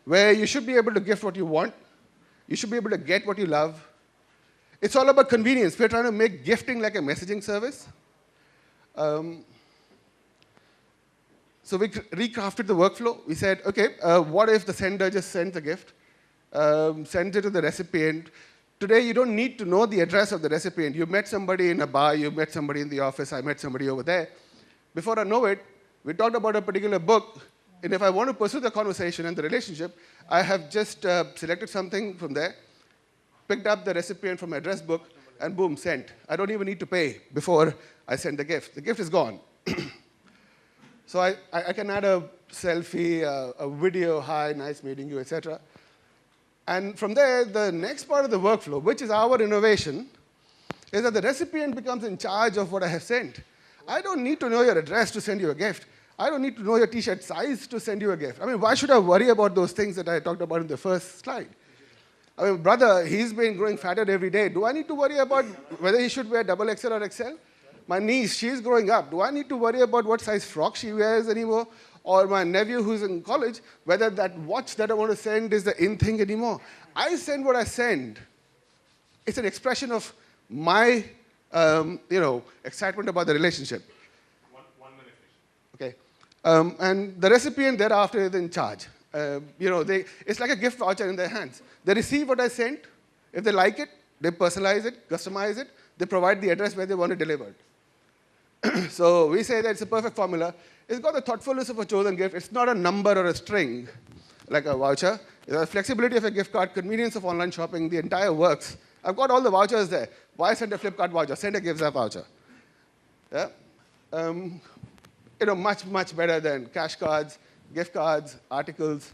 where you should be able to gift what you want. You should be able to get what you love. It's all about convenience. We're trying to make gifting like a messaging service. So we recrafted the workflow. We said, okay, what if the sender just sends a gift, sends it to the recipient. Today, you don't need to know the address of the recipient. You met somebody in a bar, you met somebody in the office, I met somebody over there. Before I know it, we talked about a particular book, and if I want to pursue the conversation and the relationship, I have just selected something from there, picked up the recipient from my address book, and boom, sent. I don't even need to pay before I send the gift. The gift is gone. So I can add a selfie, a video, hi, nice meeting you, etc. And from there, the next part of the workflow, which is our innovation, is that the recipient becomes in charge of what I have sent. I don't need to know your address to send you a gift. I don't need to know your t-shirt size to send you a gift. I mean, why should I worry about those things that I talked about in the first slide? I mean, brother, he's been growing fatter every day. Do I need to worry about whether he should wear XXL or XL? My niece, she's growing up. Do I need to worry about what size frock she wears anymore? Or my nephew who's in college, whether that watch that I want to send is the in thing anymore? I send what I send. It's an expression of my excitement about the relationship. One minute. Okay. And the recipient thereafter is in charge. It's like a gift voucher in their hands. They receive what I sent. If they like it, they personalize it, customize it. They provide the address where they want it delivered. So we say that it's a perfect formula. It's got the thoughtfulness of a chosen gift. It's not a number or a string like a voucher. The flexibility of a gift card, convenience of online shopping, the entire works. I've got all the vouchers there. Why send a Flipkart voucher? Send a gift voucher. Yeah? Much, much better than cash cards, gift cards, articles.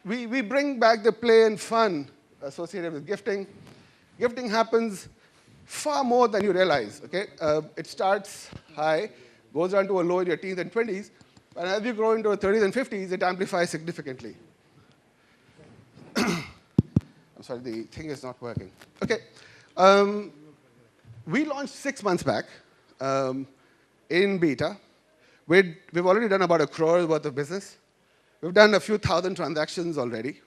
We bring back the play and fun associated with gifting. Gifting happens far more than you realize, okay? It starts high, goes down to a low in your teens and 20s, and as you grow into your 30s and 50s, it amplifies significantly. I'm sorry, the thing is not working. Okay. We launched 6 months back in beta. We've already done about 1 crore worth of business. We've done a few thousand transactions already.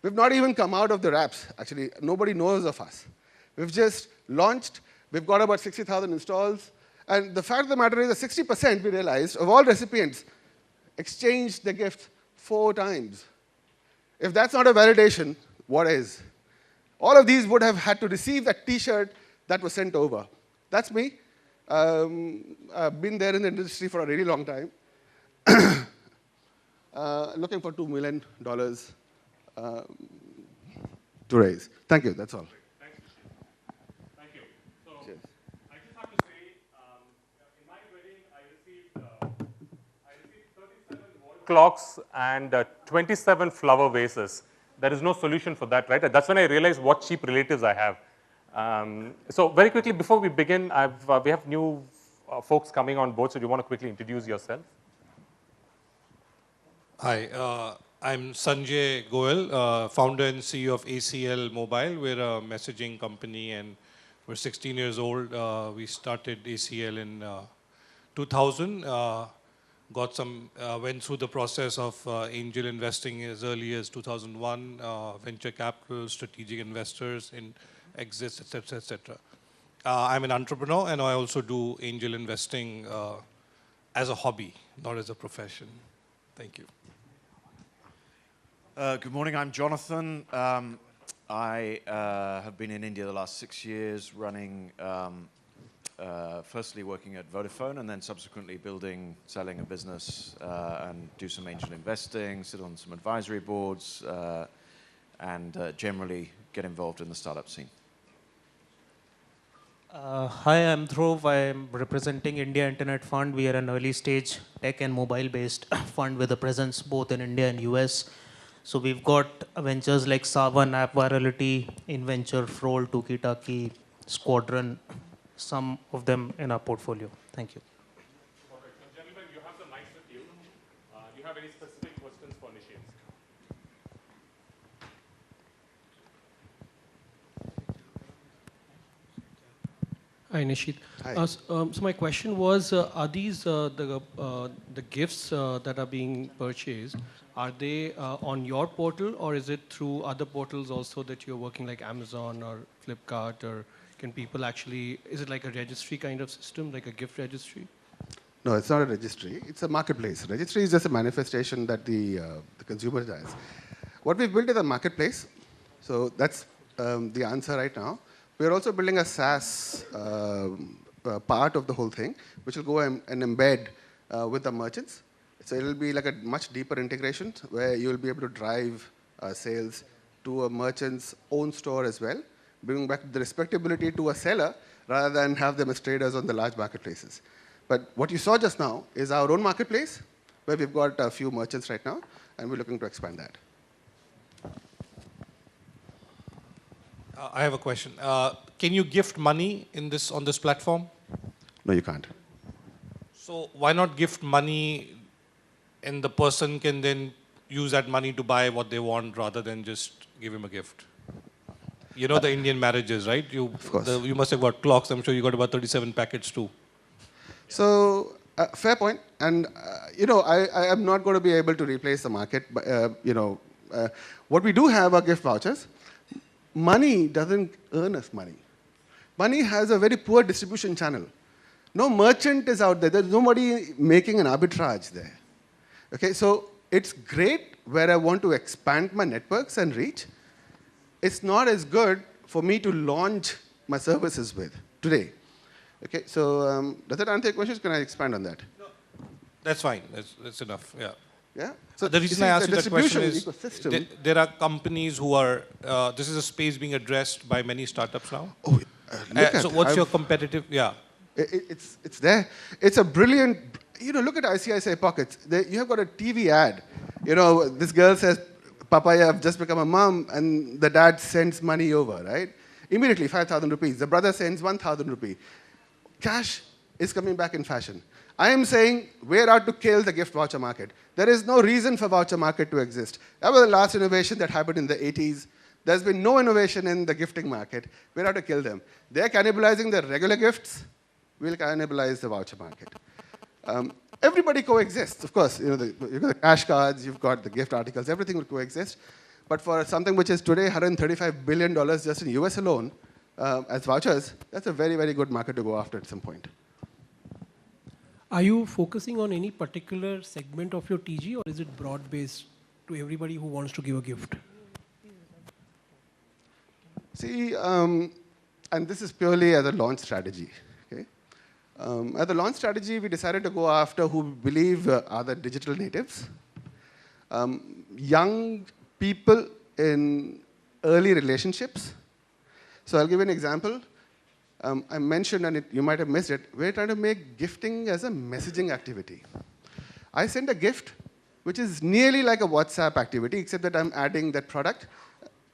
We've not even come out of the wraps, actually. Nobody knows of us. We've just launched. We've got about 60,000 installs. And the fact of the matter is that 60%, we realized, of all recipients exchanged the gift 4 times. If that's not a validation, what is? All of these would have had to receive that T-shirt that was sent over. That's me. I've been there in the industry for a really long time. Looking for $2 million to raise. Thank you, that's all. Thank you. So, cheers. I just have to say, in my wedding, I received 37 wall clocks and 27 flower vases. There is no solution for that, right? That's when I realized what cheap relatives I have. So very quickly, before we begin, we have new folks coming on board, so do you want to quickly introduce yourself? Hi, I'm Sanjay Goel, founder and CEO of ACL Mobile. We're a messaging company and we're 16 years old. We started ACL in 2000. Went through the process of angel investing as early as 2001, venture capital, strategic investors, in exits, etc., etc. I'm an entrepreneur and I also do angel investing as a hobby, not as a profession. Thank you. Good morning, I'm Jonathan. I have been in India the last 6 years running, firstly working at Vodafone and then subsequently selling a business and do some angel investing, sit on some advisory boards and generally get involved in the startup scene. Hi, I'm Dhruv. I'm representing India Internet Fund. We are an early stage tech and mobile based fund with a presence both in India and US. So we've got ventures like Savan, App Virality, InVenture, Frol, Tuki Taki, Squadron, some of them in our portfolio. Thank you. Perfect. So gentlemen, you have the mics with you. Do you have any specific questions for Nishin? Hi, Nishit. Hi. So my question was, are these the gifts that are being purchased, are they on your portal, or is it through other portals also that you're working, like Amazon or Flipkart, or can people actually, is it like a registry kind of system, like a gift registry? No, it's not a registry. It's a marketplace. Registry is just a manifestation that the consumer does. What we've built is a marketplace. So that's the answer right now. We're also building a SaaS part of the whole thing, which will go and embed with the merchants. So it'll be like a much deeper integration where you'll be able to drive sales to a merchant's own store as well, bringing back the respectability to a seller rather than have them as traders on the large marketplaces. But what you saw just now is our own marketplace, where we've got a few merchants right now, and we're looking to expand that. I have a question. Can you gift money on this platform? No, you can't. So why not gift money, and the person can then use that money to buy what they want rather than just give him a gift? You know the Indian marriages, right? Of course. You must have got clocks. I'm sure you got about 37 packets too. So fair point. And I am not going to be able to replace the market. But, what we do have are gift vouchers. Money doesn't earn us money. Money has a very poor distribution channel. No merchant is out there. There's nobody making an arbitrage there. Okay, so it's great where I want to expand my networks and reach. It's not as good for me to launch my services with today. Okay, so does that answer your questions? Can I expand on that? No. That's fine. That's enough. Yeah. Yeah. So The reason I asked you that question is ecosystem, there are companies who are. This is a space being addressed by many startups now. Oh, look at so what's your competitive? Yeah. It's there. It's a brilliant. Look at ICICI Pockets. You have got a TV ad. This girl says, "Papa, I've just become a mom," and the dad sends money over, right? Immediately, 5,000 rupees. The brother sends 1,000 rupees. Cash is coming back in fashion. I am saying we're out to kill the gift voucher market. There is no reason for voucher market to exist. That was the last innovation that happened in the 80s. There's been no innovation in the gifting market. We're out to kill them. They're cannibalizing the regular gifts. We'll cannibalize the voucher market. Everybody coexists, of course. You've got the cash cards, you've got the gift articles, everything will coexist. But for something which is today $135 billion just in US alone, as vouchers, that's a very, very good market to go after at some point. Are you focusing on any particular segment of your TG, or is it broad-based to everybody who wants to give a gift? See, and this is purely as a launch strategy. Okay? As a launch strategy, we decided to go after who we believe are the digital natives, young people in early relationships. So I'll give you an example. I mentioned, and you might have missed it, we're trying to make gifting as a messaging activity. I send a gift, which is nearly like a WhatsApp activity, except that I'm adding that product,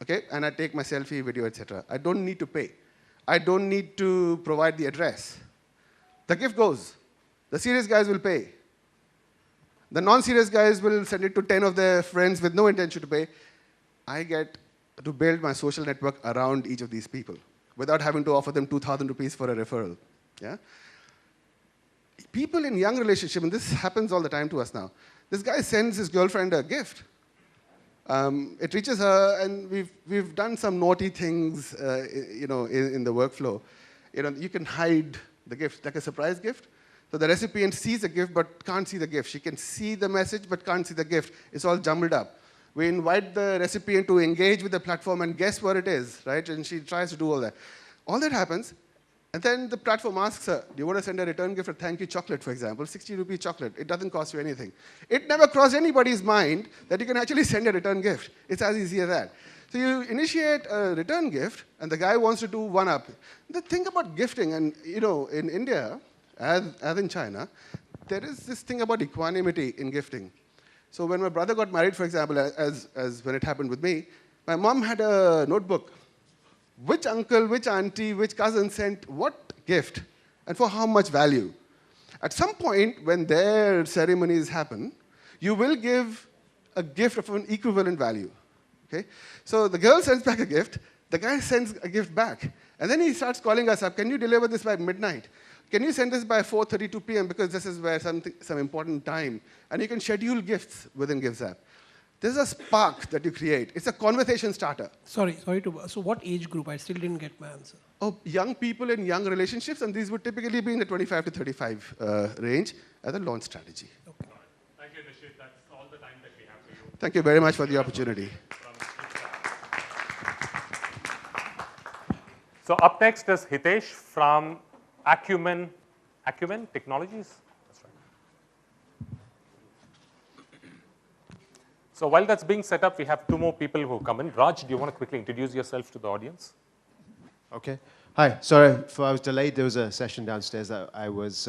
okay, and I take my selfie, video, etc. I don't need to pay. I don't need to provide the address. The gift goes. The serious guys will pay. The non-serious guys will send it to 10 of their friends with no intention to pay. I get to build my social network around each of these people without having to offer them 2,000 rupees for a referral. Yeah? People in young relationship, and this happens all the time to us now, this guy sends his girlfriend a gift. It reaches her, and we've done some naughty things, in the workflow. You can hide the gift, like a surprise gift. So the recipient sees the gift but can't see the gift. She can see the message but can't see the gift. It's all jumbled up. We invite the recipient to engage with the platform and guess what it is, right? And she tries to do all that. All that happens, and then the platform asks her, do you want to send a return gift, a thank you chocolate, for example, 60 rupee chocolate. It doesn't cost you anything. It never crossed anybody's mind that you can actually send a return gift. It's as easy as that. So you initiate a return gift, and the guy wants to do one-up. The thing about gifting, and in India, as in China, there is this thing about equanimity in gifting. So when my brother got married, for example, as when it happened with me, my mom had a notebook. Which uncle, which auntie, which cousin sent what gift, and for how much value. At some point, when their ceremonies happen, you will give a gift of an equivalent value. Okay? So the girl sends back a gift, the guy sends a gift back. And then he starts calling us up, can you deliver this by midnight? Can you send this by 4:32 p.m. because this is where some important time. And you can schedule gifts within GiftsApp. This is a spark that you create. It's a conversation starter. Sorry so what age group? I still didn't get my answer. Oh, young people in young relationships, and these would typically be in the 25 to 35 range as a launch strategy. Okay. Thank you, Nishit. That's all the time that we have for you. Thank you very much for the opportunity. So up next is Hitesh from Acumen Technologies. That's right. So while that's being set up, we have two more people who come in. Raj, do you want to quickly introduce yourself to the audience? Okay. Hi. Sorry I was delayed. There was a session downstairs that I was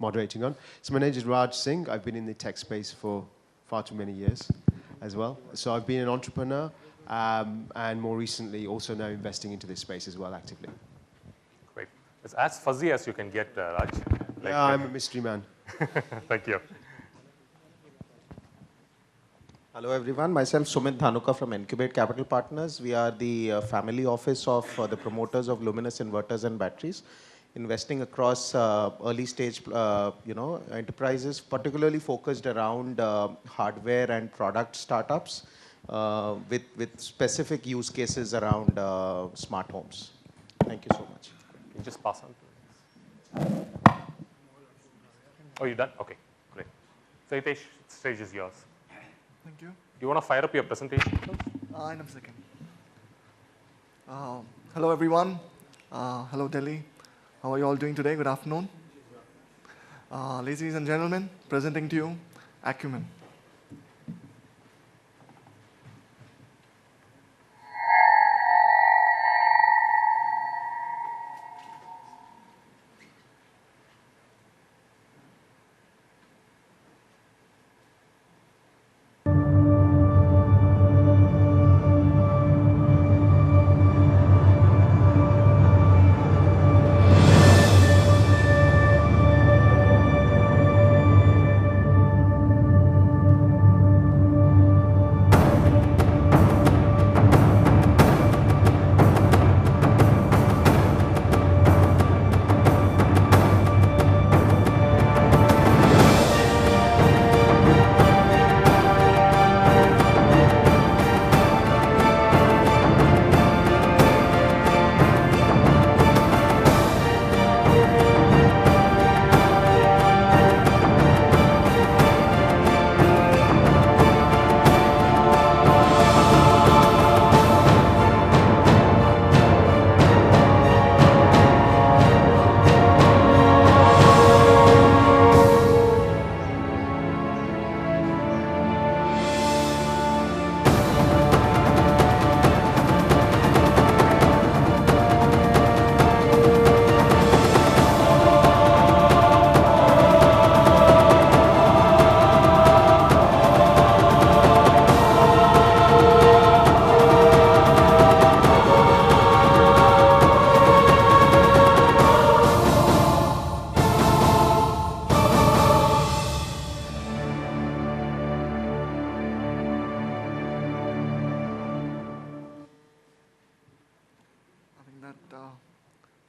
moderating on. So my name is Raj Singh. I've been in the tech space for far too many years as well. So I've been an entrepreneur and more recently also now investing into this space as well actively. Great. It's as fuzzy as you can get, Raj. Yeah, I'm a mystery man. Thank you. Hello everyone, myself Sumit from Incubate Capital Partners. We are the family office of the promoters of luminous inverters and batteries, investing across early stage enterprises, particularly focused around hardware and product startups with specific use cases around smart homes. Thank you so much. Can you just pass on to me? Oh, you done? Okay, great. So Hitesh, the stage is yours. Thank you. Do you want to fire up your presentation first? In a second. Hello, everyone. Hello, Delhi. How are you all doing today? Good afternoon. Ladies and gentlemen, presenting to you Acumen.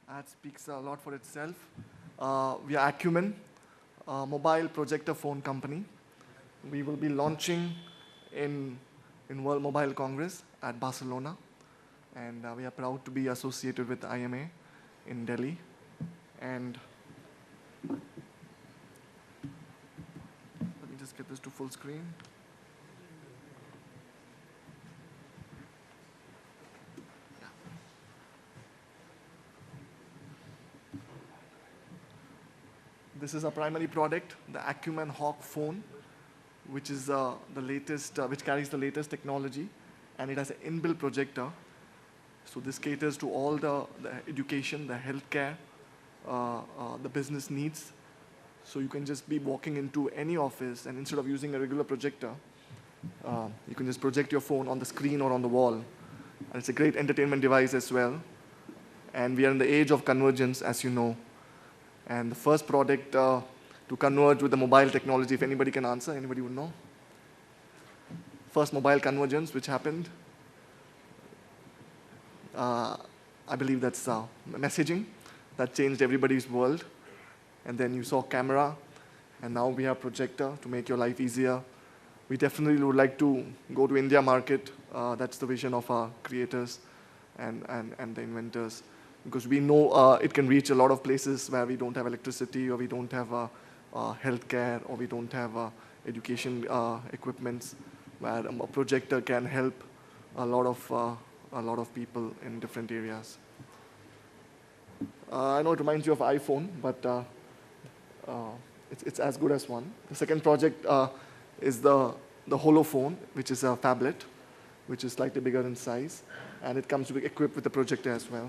Ad speaks a lot for itself. We are Acumen, a mobile projector phone company. We will be launching in World Mobile Congress at Barcelona. And we are proud to be associated with IAMAI in Delhi. And let me just get this to full screen. This is our primary product, the Acumen Hawk phone, which is the latest, which carries the latest technology, and it has an inbuilt projector. So this caters to all the education, the healthcare, the business needs. So you can just be walking into any office, and instead of using a regular projector, you can just project your phone on the screen or on the wall. And it's a great entertainment device as well. And we are in the age of convergence, as you know. And the first product to converge with the mobile technology, if anybody can answer, anybody would know? First mobile convergence, which happened. I believe that's messaging. That changed everybody's world. And then you saw camera, and now we have projector to make your life easier. We definitely would like to go to India market. That's the vision of our creators and the inventors. Because we know it can reach a lot of places where we don't have electricity, or we don't have healthcare, or we don't have education equipments, where a projector can help a lot of people in different areas. I know it reminds you of iPhone, but it's as good as one. The second project is the Holo phone, which is a phablet, which is slightly bigger in size, and it comes equipped with a projector as well.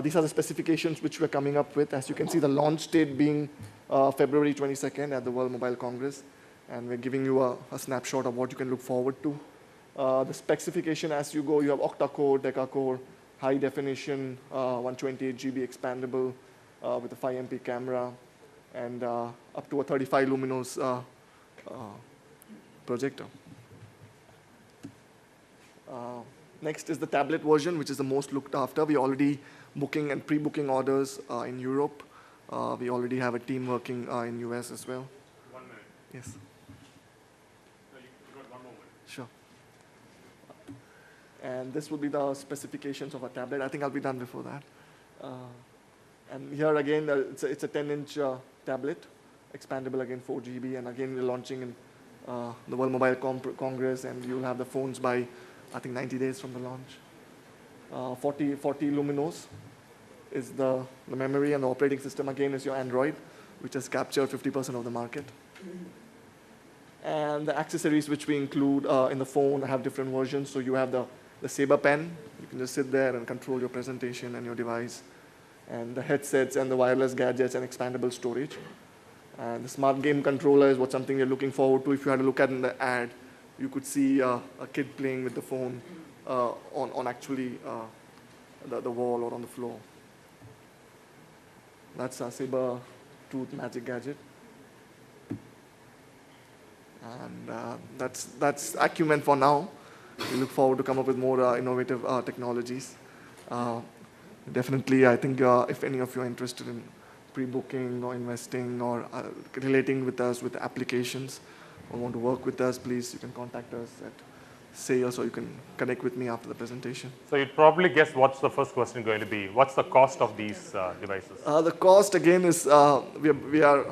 These are the specifications which we're coming up with. As you can see, the launch date being February 22nd at the World Mobile Congress, and we're giving you a snapshot of what you can look forward to. The specification as you go, you have octa-core, deca-core, high definition, 128 GB expandable with a 5 MP camera, and up to a 35 luminous projector. Next is the tablet version, which is the most looked after. We're already booking and pre-booking orders in Europe. We already have a team working in US as well. 1 minute. Yes. No, you got one more minute. Sure. And this will be the specifications of a tablet. I think I'll be done before that. And here again, it's a 10-inch tablet, expandable again 4 GB. And again, we're launching in the World Mobile Congress, and you'll have the phones by, I think, 90 days from the launch. 40 luminous is the memory, and the operating system again is your Android, which has captured 50% of the market. And the accessories which we include in the phone have different versions. So you have the Saber pen. You can just sit there and control your presentation and your device. And the headsets and the wireless gadgets and expandable storage. And the smart game controller is something you're looking forward to. If you had a look at in the ad, you could see a kid playing with the phone on actually the wall or on the floor. That's a Saber Tooth Magic Gadget. And that's Acumen for now. We look forward to come up with more innovative technologies. Definitely, I think if any of you are interested in pre-booking or investing or relating with us with applications or want to work with us, please, you can contact us at sales, or you can connect with me after the presentation. So you'd probably guess what's the first question going to be. What's the cost of these devices? The cost, again, is we are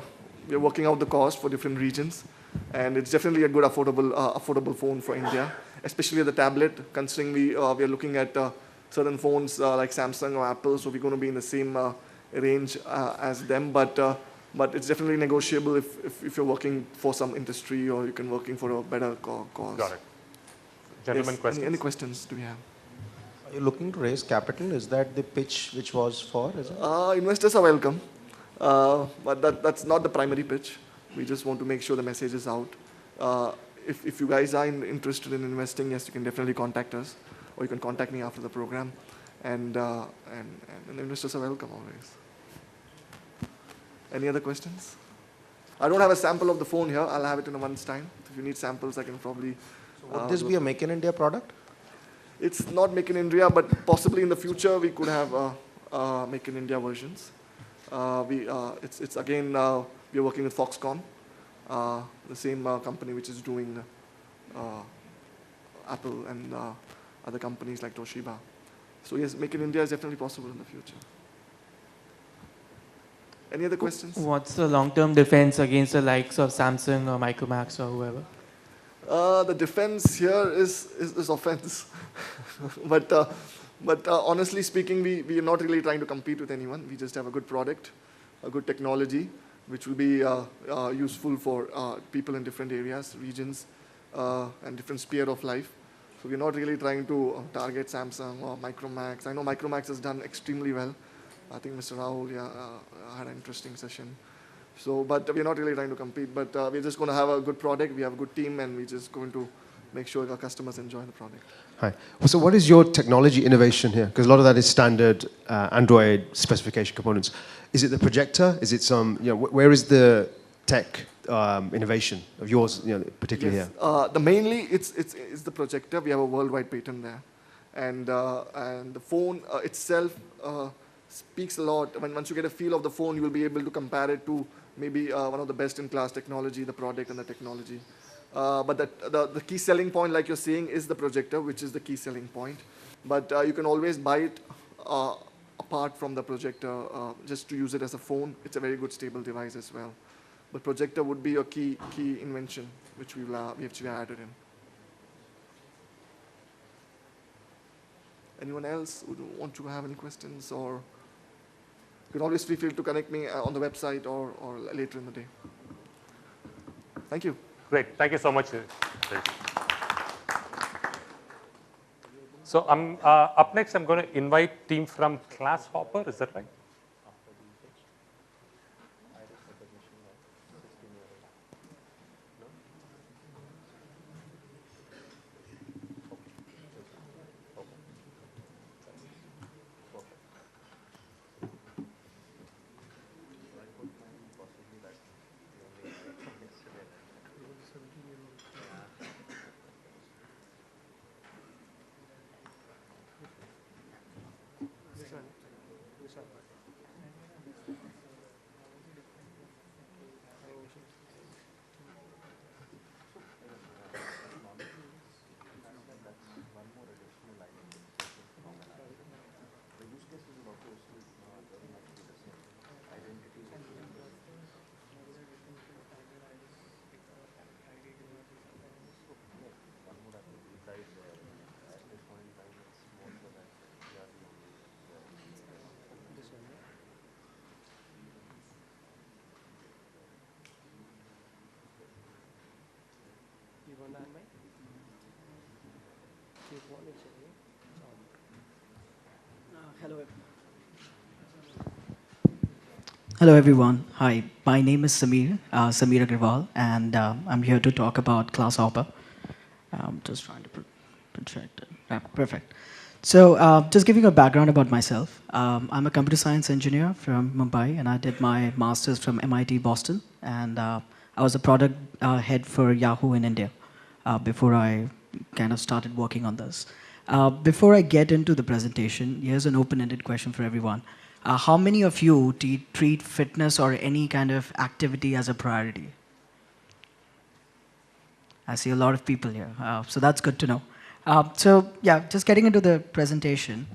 working out the cost for different regions. And it's definitely a good affordable phone for India, especially the tablet, considering we are looking at certain phones like Samsung or Apple, so we're going to be in the same range as them. But it's definitely negotiable if you're working for some industry, or you can working for a better cause. Got it. Gentlemen, yes, questions? Any questions do we have? Are you looking to raise capital? Is that the pitch which was for? Is it? Investors are welcome, but that's not the primary pitch. We just want to make sure the message is out. If you guys are interested in investing, yes, you can definitely contact us, or you can contact me after the program. And investors are welcome always. Any other questions? I don't have a sample of the phone here. I'll have it in a month's time. If you need samples, I can probably... So would this be a Make in India product? It's not Make in India, but possibly in the future we could have Make in India versions. It's again... we are working with Foxconn, the same company which is doing Apple and other companies like Toshiba. So yes, Make in India is definitely possible in the future. Any other questions? What's the long-term defense against the likes of Samsung or Micromax or whoever? The defense here is offense. but honestly speaking, we are not really trying to compete with anyone. We just have a good product, a good technology, which will be useful for people in different areas, regions, and different sphere of life. So we're not really trying to target Samsung or Micromax. I know Micromax has done extremely well. I think Mr. Rahul had an interesting session. So, but we're not really trying to compete, but we're just going to have a good product. We have a good team, and we're just going to make sure our customers enjoy the product. Hi. So what is your technology innovation here? Because a lot of that is standard Android specification components. Is it the projector? Is it some, where is the tech innovation of yours, particularly yes. here? Mainly, it's the projector. We have a worldwide patent there. And the phone itself speaks a lot. Once you get a feel of the phone, you will be able to compare it to maybe one of the best-in-class technology, the product and the technology. But the key selling point, like you're saying, is the projector, which is the key selling point. But you can always buy it apart from the projector, just to use it as a phone. It's a very good stable device as well. But projector would be your key invention, which we actually added in. Anyone else who want to have any questions, or you can always feel free to connect me on the website or later in the day. Thank you. Great. Thank you so much. So up next, I'm going to invite team from Classhopper. Is that right? Hello everyone. Hi, my name is Samir Aggarwal, and I'm here to talk about Classhopper. Just trying to project it. Perfect. So just giving a background about myself. I'm a computer science engineer from Mumbai, and I did my master's from MIT Boston, and I was a product head for Yahoo in India before I kind of started working on this. Before I get into the presentation, here's an open-ended question for everyone. How many of you treat fitness or any kind of activity as a priority? I see a lot of people here, so that's good to know. So yeah, just getting into the presentation.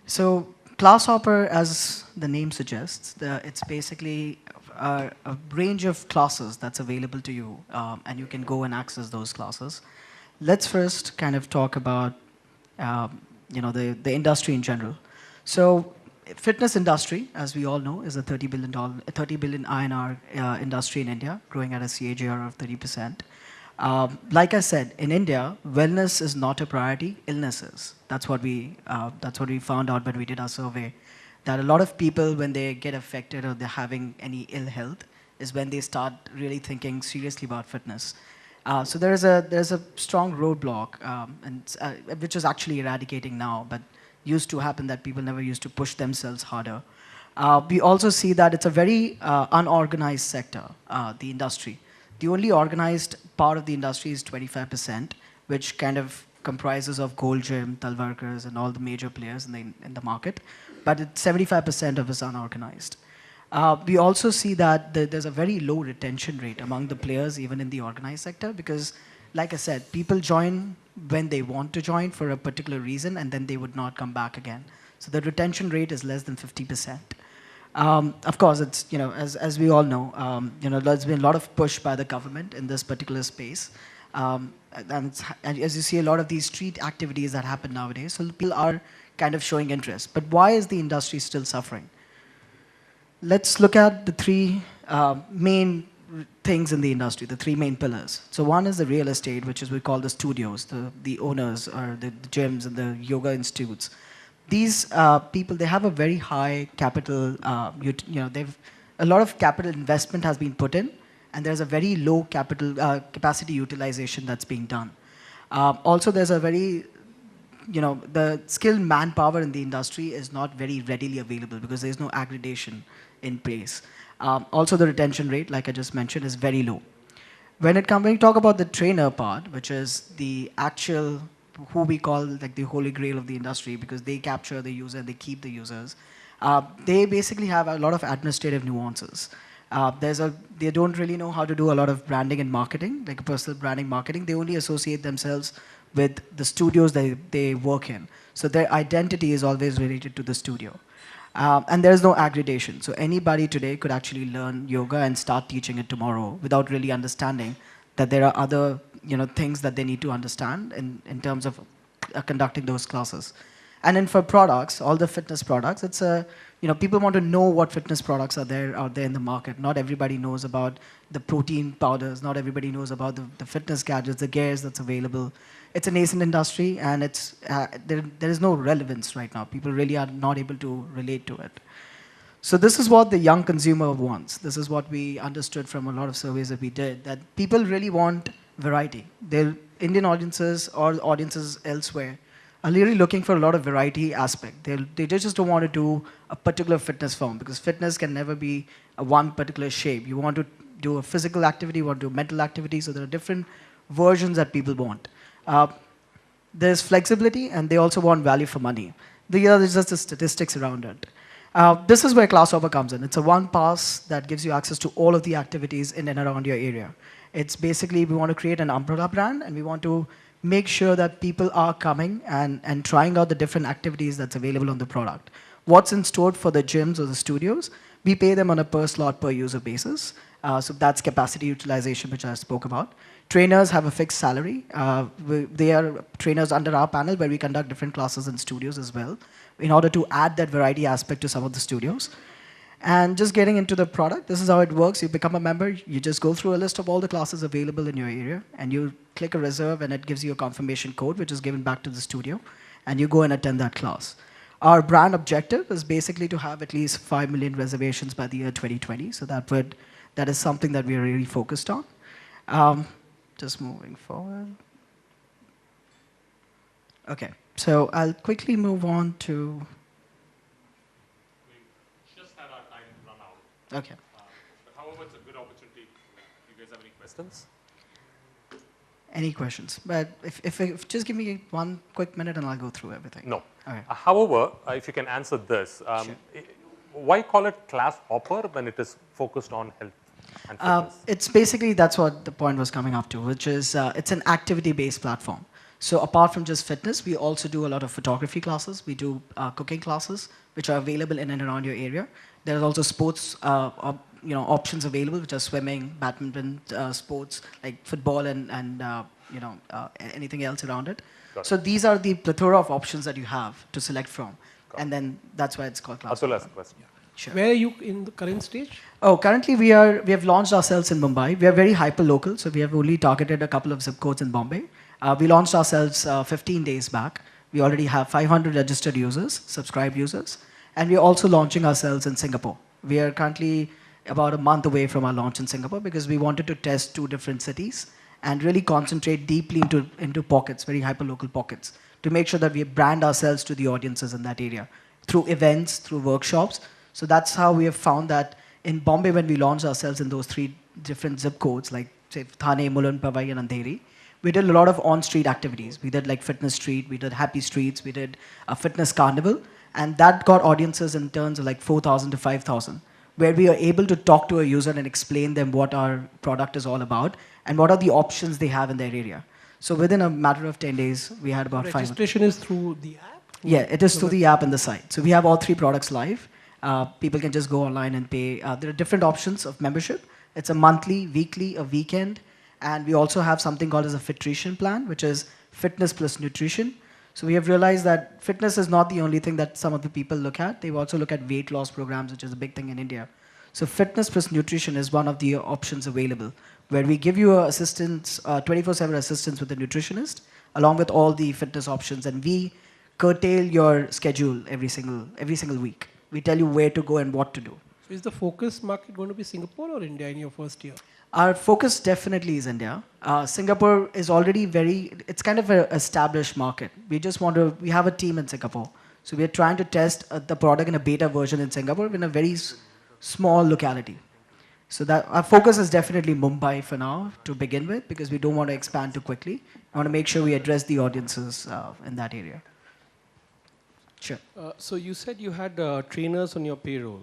So Classhopper, as the name suggests, it's basically a range of classes that's available to you, and you can go and access those classes. Let's first kind of talk about the industry in general. So fitness industry, as we all know, is a $30 billion INR industry in India, growing at a CAGR of 30%. Like I said, in India, wellness is not a priority, illness is. That's what we found out when we did our survey, that a lot of people, when they get affected or they're having any ill health, is when they start really thinking seriously about fitness. So there's a strong roadblock, which is actually eradicating now, but used to happen that people never used to push themselves harder. We also see that it's a very unorganized sector, the industry. The only organized part of the industry is 25%, which kind of comprises of Gold Gym, Talwarkers, and all the major players in the market. But 75% of it is unorganized. We also see that there's a very low retention rate among the players, even in the organized sector, because, like I said, people join when they want to join for a particular reason, and then they would not come back again. So the retention rate is less than 50%. Of course, it's, as we all know, there's been a lot of push by the government in this particular space. And as you see, a lot of these street activities that happen nowadays, so people are kind of showing interest. But why is the industry still suffering? Let's look at the three main things in the industry, the three main pillars. So one is the real estate, which is we call the studios, the owners, or the gyms and the yoga institutes. These people, they have a very high capital, they've a lot of capital investment has been put in, and there's a very low capital capacity utilization that's being done. Also, there's a very, the skilled manpower in the industry is not very readily available because there's no aggregation in place. Also, the retention rate, like I just mentioned, is very low. When we talk about the trainer part, which is the actual who we call like the holy grail of the industry because they capture the user and they keep the users. They basically have a lot of administrative nuances. They don't really know how to do a lot of branding and marketing, like personal branding marketing. They only associate themselves with the studios they work in. So their identity is always related to the studio. And there's no aggregation. So anybody today could actually learn yoga and start teaching it tomorrow without really understanding that there are other things that they need to understand in terms of conducting those classes. And then for products, all the fitness products, it's people want to know what fitness products are out there in the market. Not everybody knows about the protein powders. Not everybody knows about the fitness gadgets, the gears that's available. It's a nascent industry, and there is no relevance right now. People really are not able to relate to it. So this is what the young consumer wants. This is what we understood from a lot of surveys that we did, that people really want variety. Their Indian audiences or audiences elsewhere are really looking for a lot of variety aspect. They just don't want to do a particular fitness form because fitness can never be one particular shape. You want to do a physical activity, you want to do mental activity, so there are different versions that people want. There's flexibility, and they also want value for money. The other is just the statistics around it. This is where ClassHopper comes in. It's a one pass that gives you access to all of the activities in and around your area. It's basically, we want to create an umbrella brand, and we want to make sure that people are coming and trying out the different activities that's available on the product. What's in store for the gyms or the studios, we pay them on a per slot, per user basis. So that's capacity utilization, which I spoke about. Trainers have a fixed salary. They are trainers under our panel where we conduct different classes in studios as well in order to add that variety aspect to some of the studios. And just getting into the product, this is how it works. You become a member, you just go through a list of all the classes available in your area, and you click a reserve, and it gives you a confirmation code, which is given back to the studio, and you go and attend that class. Our brand objective is basically to have at least 5 million reservations by the year 2020, so that is something that we are really focused on. Just moving forward. Okay, so I'll quickly move on to... We just had our time run out. Okay. But however, it's a good opportunity. Do you guys have any questions? Any questions? But if just give me one quick minute and I'll go through everything. No. Okay. However, if you can answer this, Sure. Why call it ClassHopper when it is focused on health and fitness? It's basically, that's what the point was coming up to, which is it's an activity-based platform. So apart from just fitness, we also do a lot of photography classes. We do cooking classes, which are available in and around your area. There's also sports options available, which are swimming, badminton, sports like football and anything else around it. So these are the plethora of options that you have to select from. And then that's why it's called ClassHopper. Atul has a question. Sure. Where are you in the current stage? Oh, currently we have launched ourselves in Mumbai. We are very hyper-local, so we have only targeted a couple of zip codes in Bombay. We launched ourselves 15 days back. We already have 500 registered users, subscribed users, and we are also launching ourselves in Singapore. We are currently about a month away from our launch in Singapore because we wanted to test 2 different cities and really concentrate deeply into pockets, very hyper-local pockets, to make sure that we brand ourselves to the audiences in that area through events, through workshops. So that's how we have found that in Bombay, when we launched ourselves in those 3 different zip codes, like say Thane, Mulund, Powai, and Andheri, we did a lot of on-street activities. We did like fitness street, we did happy streets, we did a fitness carnival, and that got audiences in terms of like 4,000 to 5,000, where we are able to talk to a user and explain them what our product is all about and what are the options they have in their area. So within a matter of 10 days, we had about 500. Registration is through the app? Yeah, it is through the app and the site. So we have all 3 products live. People can just go online and pay. There are different options of membership. It's a monthly, weekly, a weekend. And we also have something called as a Fittrition plan, which is fitness plus nutrition. So we have realized that fitness is not the only thing that some of the people look at. They also look at weight loss programs, which is a big thing in India. So fitness plus nutrition is one of the options available, where we give you assistance, 24/7 assistance with the nutritionist, along with all the fitness options, and we curtail your schedule every single week. We tell you where to go and what to do. So is the focus market going to be Singapore or India in your first year? Our focus definitely is India. Singapore is already it's kind of an established market. We have a team in Singapore. So we are trying to test the product in a beta version in Singapore in a very small locality. So that our focus is definitely Mumbai for now to begin with, because we don't want to expand too quickly. I want to make sure we address the audiences in that area. Sure. So you said you had trainers on your payroll.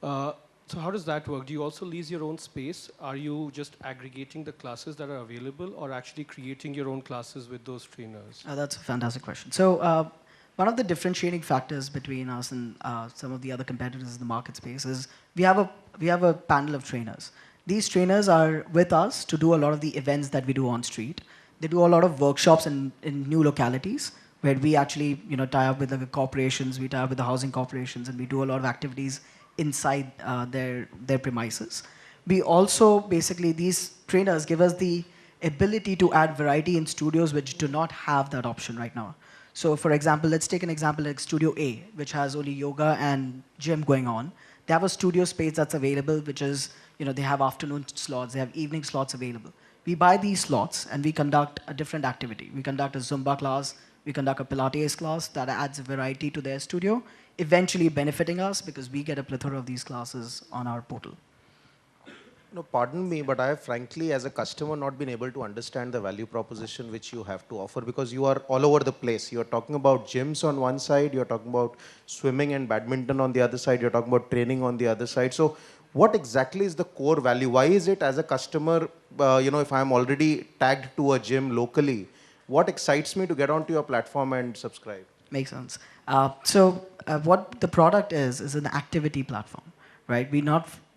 So how does that work? Do you also lease your own space? Are you just aggregating the classes that are available, or actually creating your own classes with those trainers? That's a fantastic question. So one of the differentiating factors between us and some of the other competitors in the market space is we have a panel of trainers. These trainers are with us to do a lot of the events that we do on street. They do a lot of workshops in new localities where we actually tie up with the corporations, we tie up with the housing corporations, and we do a lot of activities inside their premises. We also, basically, these trainers give us the ability to add variety in studios which do not have that option right now. So for example, let's take an example like Studio A, which has only yoga and gym going on. They have a studio space that's available, which is, they have afternoon slots, they have evening slots available. We buy these slots and we conduct a different activity. We conduct a Zumba class, we conduct a Pilates class that adds variety to their studio, eventually benefiting us because we get a plethora of these classes on our portal. No, pardon me, but I have frankly, as a customer, not been able to understand the value proposition which you have to offer, because you are all over the place. You're talking about gyms on one side, you're talking about swimming and badminton on the other side, you're talking about training on the other side. So what exactly is the core value? Why is it, as a customer, if I'm already tagged to a gym locally, what excites me to get onto your platform and subscribe? Makes sense. So what the product is an activity platform, right?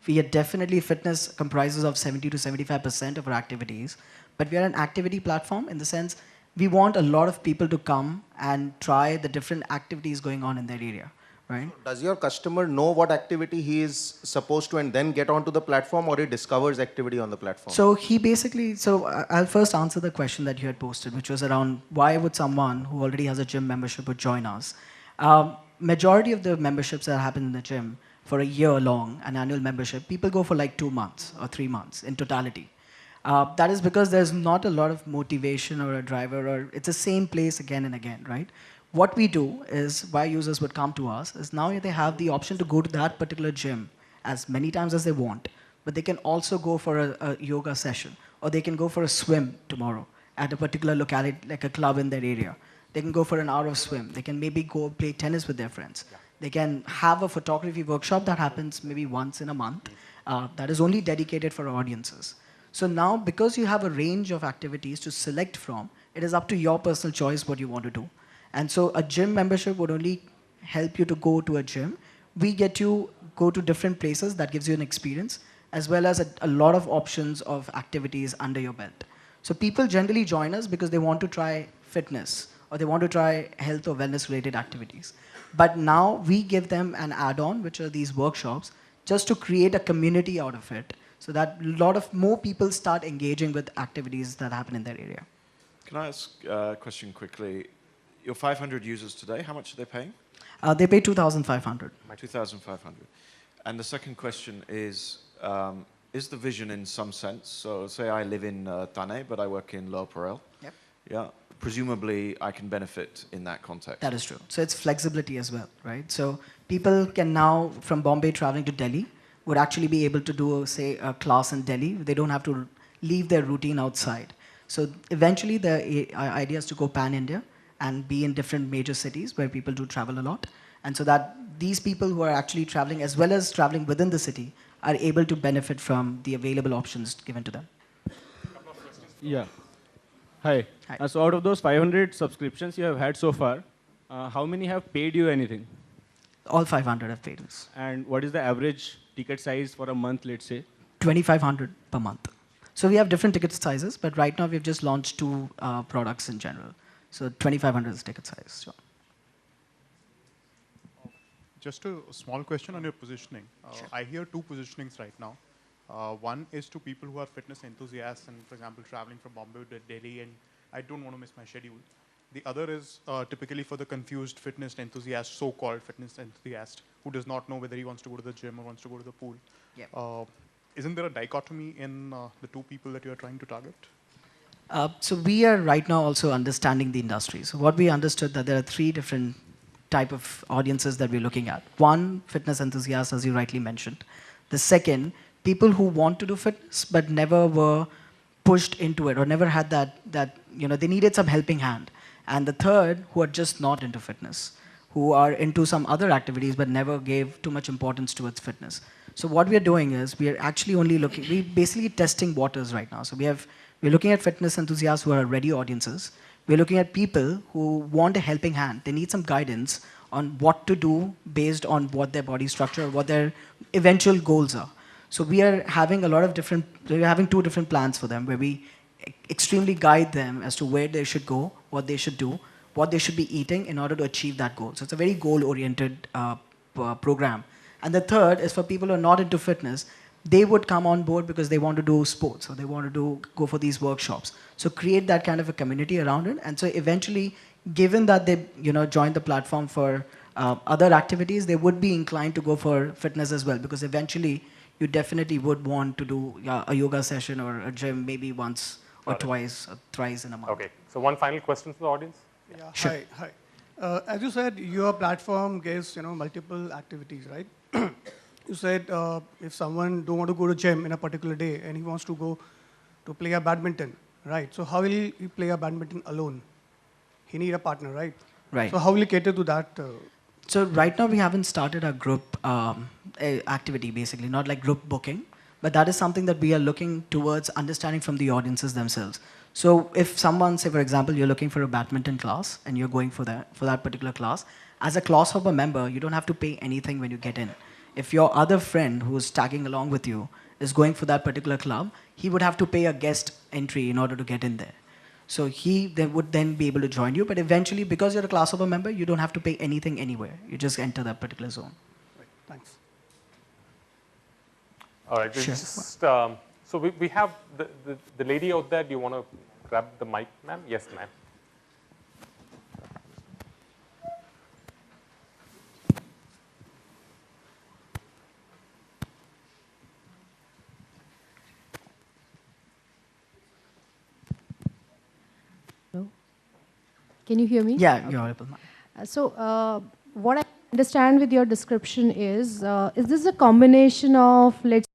We are definitely, fitness comprises of 70 to 75% of our activities, but we are an activity platform in the sense we want a lot of people to come and try the different activities going on in their area, right? Does your customer know what activity he is supposed to and then get onto the platform, or he discovers activity on the platform? So I'll first answer the question that you had posted, which was around why would someone who already has a gym membership would join us? Majority of the memberships that happen in the gym for a year long, an annual membership, people go for like 2 months or 3 months in totality. That is because there's not a lot of motivation or a driver, or it's the same place again and again, right? What we do is, why users would come to us, is now they have the option to go to that particular gym as many times as they want, but they can also go for a yoga session, or they can go for a swim tomorrow at a particular locality, like a club in their area. They can go for an hour of swim. They can maybe go play tennis with their friends. Yeah. They can have a photography workshop that happens maybe once in a month that is only dedicated for audiences. So now, because you have a range of activities to select from, it is up to your personal choice what you want to do. And so a gym membership would only help you to go to a gym. We get you go to different places that gives you an experience, as well as a lot of options of activities under your belt. So people generally join us because they want to try fitness, or they want to try health or wellness related activities. But now we give them an add-on, which are these workshops, just to create a community out of it, so that a lot of more people start engaging with activities that happen in their area. Can I ask a question quickly? Your 500 users today, how much are they paying? They pay 2,500. 2,500. And the second question is the vision in some sense? So say I live in Thane, but I work in Lower Parel. Yep. Yeah. Presumably, I can benefit in that context. That is true. So it's flexibility as well, right? So people can now, from Bombay traveling to Delhi, would actually be able to do, say, a class in Delhi. They don't have to leave their routine outside. So eventually, the idea is to go pan-India and be in different major cities where people do travel a lot. And so that these people who are actually traveling, as well as traveling within the city, are able to benefit from the available options given to them. Yeah. Hi. Hi. So out of those 500 subscriptions you have had so far, how many have paid you anything? All 500 have paid us. And what is the average ticket size for a month, let's say? 2,500 per month. So we have different ticket sizes, but right now we've just launched 2 products in general. So 2,500 is ticket size. Sure. Just a small question on your positioning. Sure. I hear 2 positionings right now. One is to people who are fitness enthusiasts and, for example, traveling from Bombay to Delhi and I don't want to miss my schedule. The other is typically for the confused fitness enthusiast, so-called fitness enthusiast, who does not know whether he wants to go to the gym or wants to go to the pool. Yep. Isn't there a dichotomy in the 2 people that you are trying to target? So we are right now also understanding the industry. So what we understood that there are 3 different type of audiences that we're looking at. One, fitness enthusiasts, as you rightly mentioned. The second, people who want to do fitness but never were pushed into it or never had that they needed some helping hand. And the third, who are just not into fitness, who are into some other activities but never gave too much importance towards fitness. So what we are doing is we are actually we're basically testing waters right now. So we're looking at fitness enthusiasts who are ready audiences. We're looking at people who want a helping hand. They need some guidance on what to do based on what their body structure, what their eventual goals are. So we are having we're having 2 different plans for them where we extremely guide them as to where they should go, what they should do, what they should be eating in order to achieve that goal. So it's a very goal-oriented program. And the third is for people who are not into fitness. They would come on board because they want to do sports or they want to go for these workshops. So create that kind of a community around it. And so eventually, given that they join the platform for other activities, they would be inclined to go for fitness as well, because eventually you definitely would want to do a yoga session or a gym maybe once or twice or thrice in a month. Okay. So one final question for the audience. Yeah. Sure. Hi. As you said, your platform gives multiple activities, right? You said if someone don't want to go to gym in a particular day and he wants to go to play a badminton, right? So how will he play a badminton alone? He need a partner, right? Right. So how will he cater to that? So right now we haven't started a group activity, basically, not like group booking, but that is something that we are looking towards understanding from the audiences themselves. So if someone, say for example, you're looking for a badminton class and you're going for that particular class, as a class hopper member, you don't have to pay anything when you get in. If your other friend who's tagging along with you is going for that particular club, he would have to pay a guest entry in order to get in there. So they would then be able to join you, but eventually, because you're a class hopper member, you don't have to pay anything anywhere. You just enter that particular zone. Right. Thanks. All right. Sure. Just, so we have the lady out there. Do you want to grab the mic, ma'am? Yes, ma'am. Can you hear me? Yeah, okay. you're audible. So what I understand with your description is this a combination of, let's